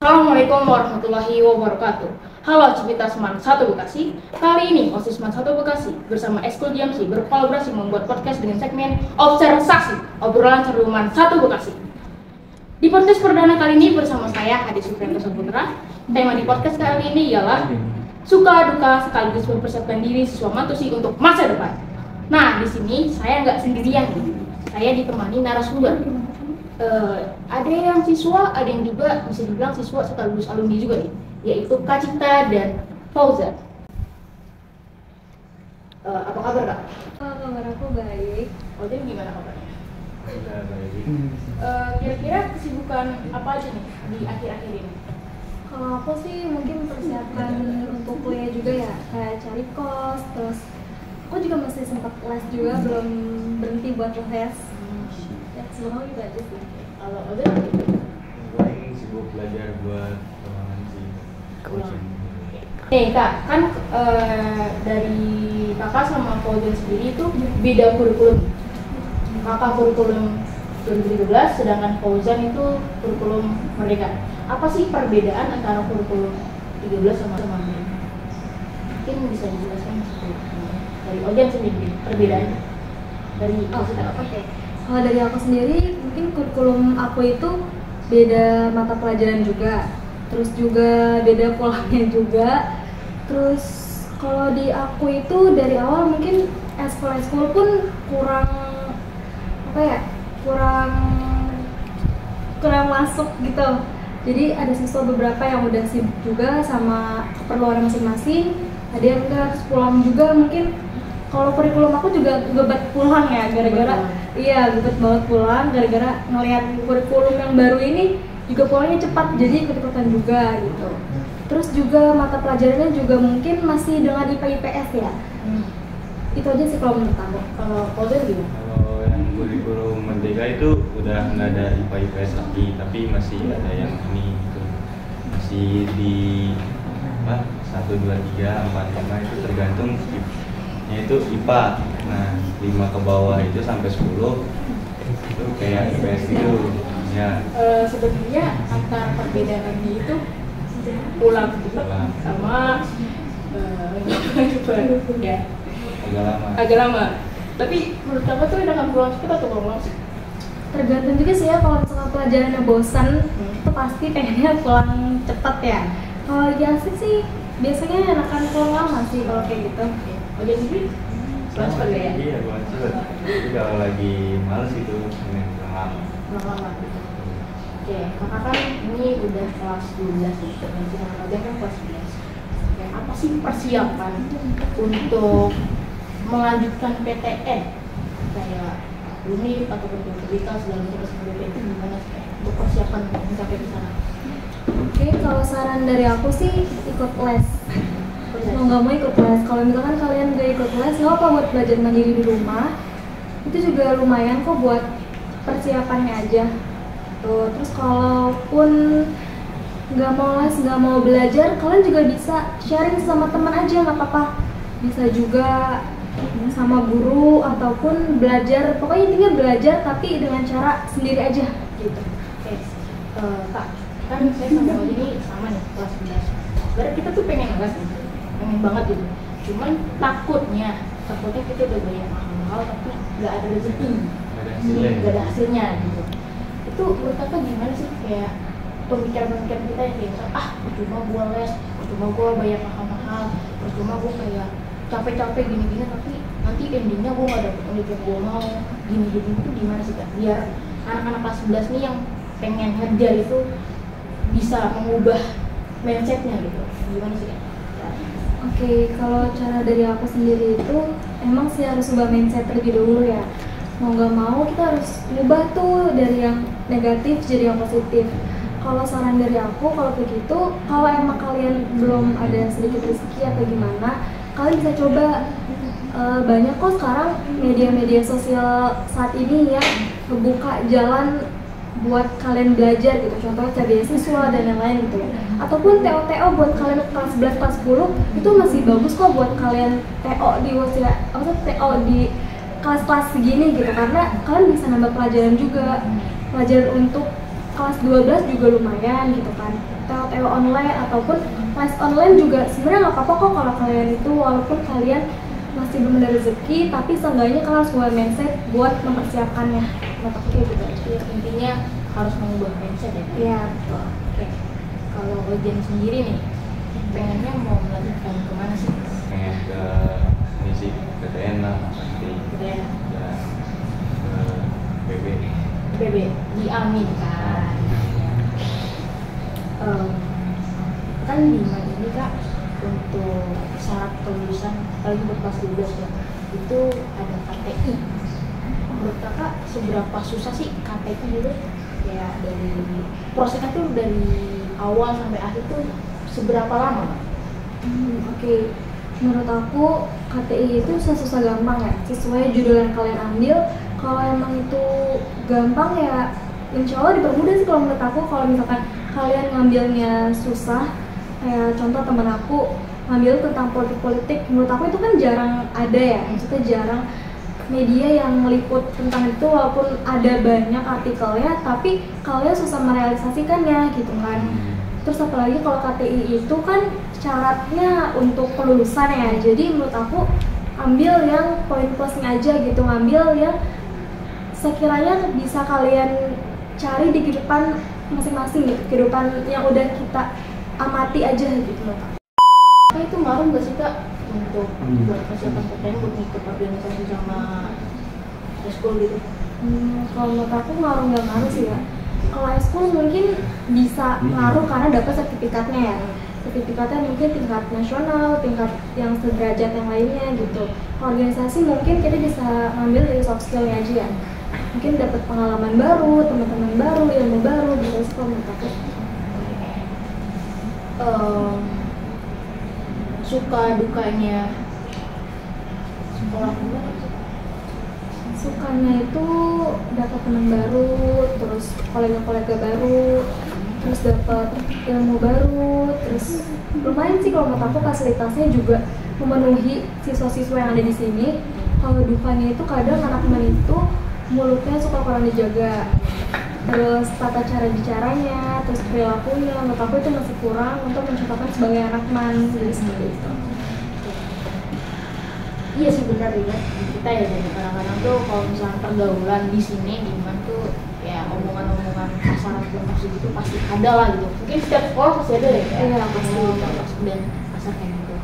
Assalamualaikum warahmatullahi wabarakatuh. Halo Civitas Man 1 Bekasi. Kali ini OSIS Man 1 Bekasi bersama Eskul DMC berkolaborasi membuat podcast dengan segmen Observasi obrolan seru Man 1 Bekasi. Di podcast perdana kali ini bersama saya Hadi Supriyanto Saputra. Tema di podcast kali ini ialah suka duka sekaligus mempersiapkan diri siswa Mantusi untuk masa depan. Nah, di sini saya nggak sendirian nih. Saya ditemani narasumber. Ada yang siswa, ada yang juga bisa dibilang siswa sekaligus alumni juga nih, yaitu Kak Cita dan Fauzan. Apa kabar Kak? Kabar aku baik. Fauzan gimana kabarnya? Baik. Kira-kira kesibukan apa aja nih di akhir-akhir ini? Kalau aku sih mungkin persiapan untuk kuliah juga ya, kayak cari kos, terus aku juga masih sempat les juga, belum berhenti buat les. Ya, sebenarnya gitu aja sih. Kalau Fauzan? Paling sibuk belajar buat pengembangan sih. Nih Kak, kan dari Kakak sama Fauzan sendiri itu beda kurikulum. Kakak kurikulum 2013, sedangkan Fauzan itu kurikulum Merdeka. Apa sih perbedaan antara kurikulum 13 sama Merdeka? Mungkin bisa dijelaskan dari Fauzan sendiri perbedaannya dari Oke. Kalau dari aku sendiri, mungkin kurikulum aku itu beda mata pelajaran juga, terus juga beda polanya juga. Terus kalau di aku itu dari awal mungkin eskul pun kurang kurang masuk gitu. Jadi ada siswa beberapa yang udah sibuk juga sama keperluan masing-masing, ada yang enggak, terus pulang juga mungkin. Kalau kurikulum aku juga gebet pulang ya, gara-gara gebet banget pulang gara-gara ngelihat kurikulum yang baru ini juga pulangnya cepat, jadi ikut-ikutan juga gitu. Terus juga mata pelajarannya juga mungkin masih dengan IPA IPS ya. Itu aja sih kalau menurut aku. Kalau Fauzan gimana? Kalau yang kurikulum Merdeka itu udah nggak ada IPA IPS lagi, tapi masih ada yang ini gitu. Masih di 1, 2, 3, 4, 5 itu tergantung itu IPA. Nah, 5 ke bawah itu sampai 10 itu kayak IPS gitu ya. Sebenarnya antara perbedaannya itu pulang sama ya agak lama. Tapi menurut kamu tuh enakan pulang cepat atau pulang lama sih? Tergantung juga sih ya, kalau misalnya pelajarannya bosan itu pasti pengennya pulang cepat ya. Kalau lagi asik sih biasanya enakan pulang lama sih kalau kayak gitu. Oke sih, pulang cepat ya? Iya, pulang cepat. Tapi kalau lagi males itu pengen pulang lama. Pulang lama gitu. Oke, kakak kan ini udah kelas 12 nih, dan kakak kan kelas 11. Oke, apa sih persiapan untuk melanjutkan PTN? Kayak UNIF atau berkualitas dalam proses PTN itu gimana sih? Untuk persiapan mencapai ke sana? Oke, kalau saran dari aku sih ikut les. Mau nggak mau ikut les. Kalau misalkan kalian nggak ikut les, nggak apa buat belajar mandiri di rumah. Itu juga lumayan kok buat persiapannya aja. Tuh, terus kalaupun nggak mau les, nggak mau belajar, kalian juga bisa sharing sama teman aja, nggak apa-apa. Bisa juga sama guru ataupun belajar, pokoknya intinya belajar tapi dengan cara sendiri aja gitu. Oke, Kak, kan saya sama Fauzan ini sama nih kelas 11. Berarti kita tuh pengen les nih, pengen banget gitu. Cuman takutnya kita udah bayar mahal tapi nggak ada rezeki, nggak ada hasilnya gitu. Itu menurut kakak gimana sih, kayak pemikiran-pemikiran kita yang kayak cuma gua les, cuma gua bayar mahal-mahal, cuma gua kayak capek-capek gini-gini tapi nanti endingnya gua nggak dapet yang gua mau, gini-gini itu gimana sih Kak? Biar anak-anak kelas 11 nih yang pengen ngejar itu bisa mengubah mindsetnya gitu, gimana sih Kak? Oke, kalau cara dari aku sendiri itu emang sih harus ubah mindset terlebih dahulu ya. Mau nggak mau kita harus ubah tuh dari yang negatif jadi yang positif. Kalau saran dari aku, kalau begitu, kalau emang kalian belum ada sedikit rezeki atau gimana, kalian bisa coba. Banyak kok sekarang media-media sosial saat ini ya membuka jalan buat kalian belajar gitu, contohnya kayak beasiswa dan lain-lain gitu ya, ataupun TO buat kalian kelas 11, kelas 10 itu masih bagus kok buat kalian TO di TO di kelas-kelas segini gitu, karena kalian bisa nambah pelajaran juga, pelajaran untuk kelas 12 juga lumayan gitu kan. TO online ataupun les online juga sebenarnya nggak apa-apa kok kalau kalian itu, walaupun kalian masih belum ada rezeki, tapi seenggaknya kalian harus punya mindset buat mempersiapkannya. Menurut aku kayak gitu aja. Intinya harus mengubah mindset ya. Iya, betul. Oke. Kalau Ojan sendiri nih, pengennya mau melanjutkan kemana sih? Pengen ke ini sih, PTN lah pasti. PTN. Ya, ke PB. PB, diaminkan. Kan di mana ini Kak, untuk syarat kelulusan, apalagi buat kelas 12 ya, itu ada KTI. Menurut Kakak seberapa susah sih KTI gitu? Ya dari prosesnya tuh dari awal sampai akhir tuh seberapa lama Kak? Oke. Menurut aku KTI itu susah gampang ya, sesuai judul yang kalian ambil. Kalau emang itu gampang ya insya Allah dipermudah sih kalau menurut aku. Kalau misalkan kalian ngambilnya susah, kayak contoh temen aku ngambil tentang politik, menurut aku itu kan jarang ada ya, maksudnya jarang media yang meliput tentang itu, walaupun ada banyak artikelnya tapi kalian susah merealisasikannya gitu kan. Terus apalagi kalau KTI itu kan syaratnya untuk kelulusan ya, jadi menurut aku ambil yang poin plusnya aja gitu, ngambil yang sekiranya bisa kalian cari di kehidupan masing-masing gitu, kehidupan yang udah kita amati aja gitu loh. Kak itu ngaruh nggak sih Kak untuk buat persiapan PTN buat ikut organisasi sama eskul gitu? Kalau menurut aku ngaruh nggak ngaruh sih ya. Kalau eskul mungkin bisa ngaruh karena dapat sertifikatnya ya. Sertifikatnya mungkin tingkat nasional, tingkat yang sederajat yang lainnya gitu. Organisasi mungkin kita bisa ngambil dari soft skill-nya aja ya. Mungkin dapat pengalaman baru, teman-teman baru, ilmu baru gitu sih kalau menurut aku. Suka dukanya sekolah gimana? Sukanya itu dapat teman baru, terus kolega-kolega baru, terus dapat ilmu baru, terus lumayan sih kalau menurut aku fasilitasnya juga memenuhi siswa-siswa yang ada di sini. Kalau dukanya itu kadang anak teman itu mulutnya suka kurang dijaga, terus tata cara bicaranya, terus perilakunya, menurut aku itu masih kurang untuk mencontohkan sebagai anak man, jadi seperti itu. Iya sih benar ya, kita ya dari kadang-kadang tuh kalau misalnya pergaulan di sini di mana tuh ya omongan-omongan kasar gitu pasti ada lah gitu. Mungkin setiap sekolah pasti ada ya. Iya pasti. Dan kasar kayak gitu.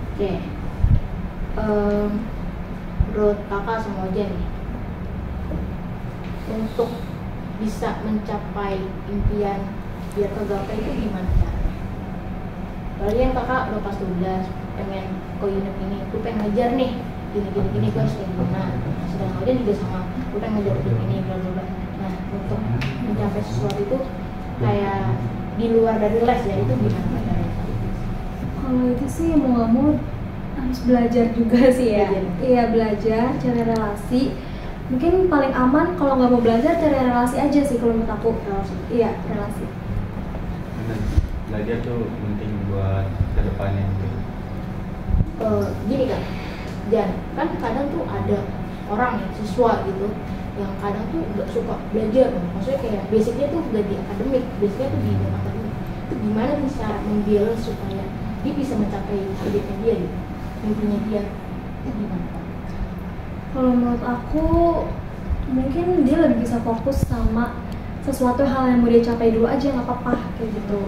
Oke. Menurut kakak sama Ojan nih, untuk bisa mencapai impian biar kegapai itu gimana caranya? Apalagi yang kakak udah pas 12 pengen ke unit ini, gue pengen ngejar nih gini gue harus kayak gimana. Sedangkan Ojan juga sama, gue pengen ngejar ini bla bla bla. Nah untuk mencapai sesuatu itu kayak di luar dari les ya, itu gimana caranya? Kalau itu sih mau nggak mau harus belajar juga sih ya. Iya belajar, cari relasi. Mungkin paling aman kalau nggak mau belajar cari relasi aja sih kalau menurut aku. Relasi. Iya relasi. Belajar tuh penting buat kedepannya gitu. Gini kan, Jan, kan kadang tuh ada orang ya, siswa gitu yang kadang tuh nggak suka belajar, maksudnya kayak basicnya tuh nggak di akademik, basicnya tuh di dalam akademik. Itu gimana nih cara membalance supaya dia bisa mencapai targetnya dia gitu, mimpinya dia, itu gimana Pak? Kalau menurut aku mungkin dia lebih bisa fokus sama sesuatu hal yang mau dia capai dulu aja, nggak apa-apa kayak gitu.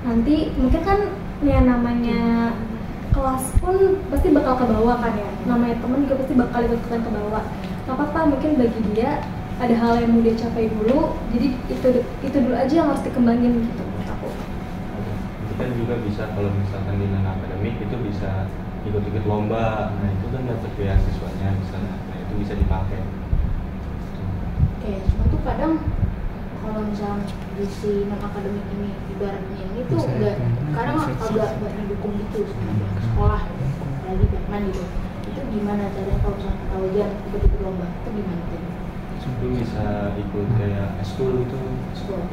Nanti mungkin kan ya namanya kelas pun pasti bakal ke bawah kan ya, namanya temen juga pasti bakal ikutan ke bawah. Nggak apa-apa, mungkin bagi dia ada hal yang mau dia capai dulu, jadi itu dulu aja yang harus dikembangin gitu menurut aku. Itu kan juga bisa kalau misalkan di non akademik itu bisa ikut-ikut lomba, nah itu kan dapat beasiswanya misalnya, nah itu bisa dipakai. Oke, cuma tuh kadang kalau misalnya di si non akademik ini ibaratnya ini tuh nggak, kadang agak nggak didukung gitu sama pihak sekolah gitu, apalagi Batman gitu. Itu gimana caranya kalau misalnya kita ujian ikut lomba, itu gimana tuh? Itu bisa ikut kayak eskul gitu.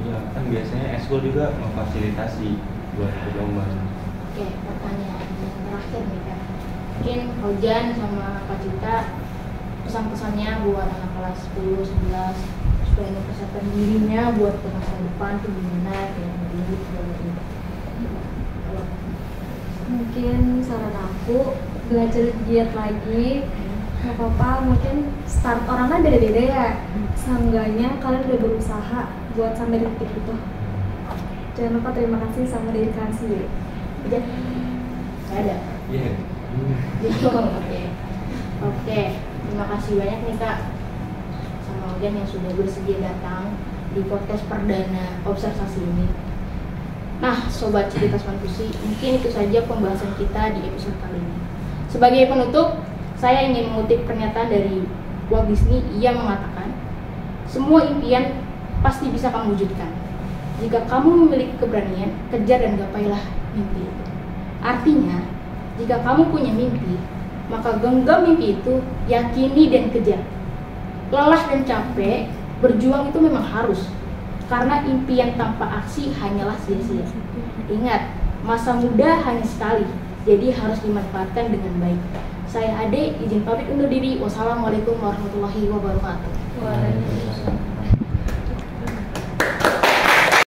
Iya, kan biasanya eskul juga memfasilitasi buat ikut lomba. Oke, pertanyaan yang terakhir nih Kak, mungkin Ojan sama Kak Cita pesan-pesannya buat anak kelas 10, 11, planning persiapan dirinya buat ke masa depan tuh gimana kayak gitu. Mungkin saran aku belajar giat lagi. Gak apa-apa, mungkin start orang kan beda-beda ya. Seenggaknya kalian udah berusaha buat sampai di titik itu. Jangan lupa terima kasih sama diri kalian sendiri. Udah? Gak ada? Iya. Oke, terima kasih banyak nih Kak sama Ojan yang sudah bersedia datang di podcast perdana observasi ini. Nah, Sobat Civitas Konfusi, mungkin itu saja pembahasan kita di episode kali ini. Sebagai penutup, saya ingin mengutip pernyataan dari Walt Disney yang mengatakan, semua impian pasti bisa kamu wujudkan. Jika kamu memiliki keberanian, kejar dan gapailah mimpi itu. Artinya, jika kamu punya mimpi, maka genggam mimpi itu, yakini dan kejar. Lelah dan capek, berjuang itu memang harus. Karena impian tanpa aksi hanyalah sia-sia. Ingat, masa muda hanya sekali, jadi harus dimanfaatkan dengan baik. Saya Ade, izin pamit undur diri. Wassalamualaikum warahmatullahi wabarakatuh. Waalaikumsalam.